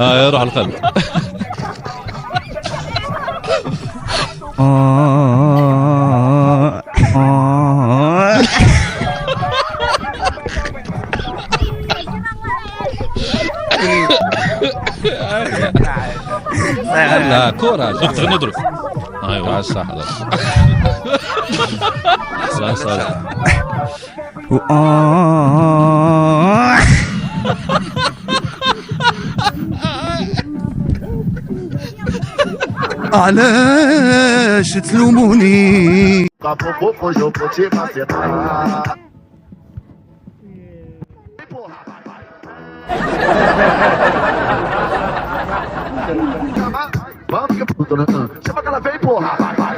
يروح القلب. لا كورة نضرب نضرب. ايوه صح. خلاص علاش تلوموني؟ Chama que ela vem, porra, vai, vai.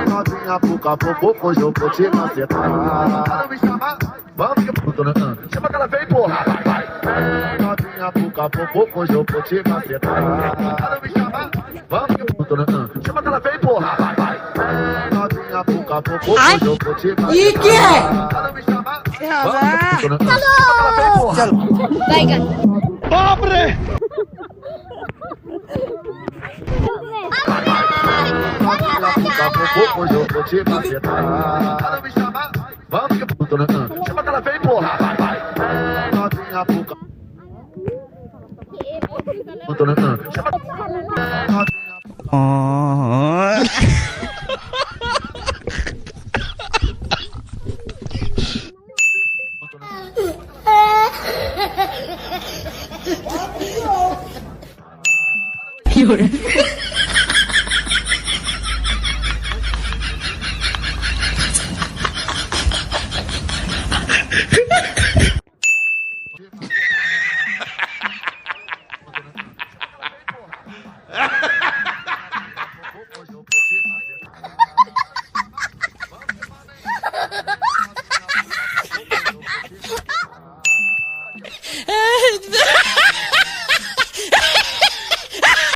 Novinha, pouca pouco, hoje eu vou te macetar. Não me chama, vamos que puto, né? Chama que ela vem, porra, vai, vai. Novinha, pouca pouco, hoje eu vou te macetar. Não me chama, vamos que puto, né? Chama que ela vem, porra, vai, vai. Novinha, pouca pouco, hoje eu vou te macetar. E que é? Não me chama, vamos que puto, né? Chama que ela vem, porra. Vai, cara. Pobre! Hoje eu vou te macetar. Não me chama, vamos que puto, né? Chama que ela vem, porra, vai, vai. Novinha, pouca puto, né? Chama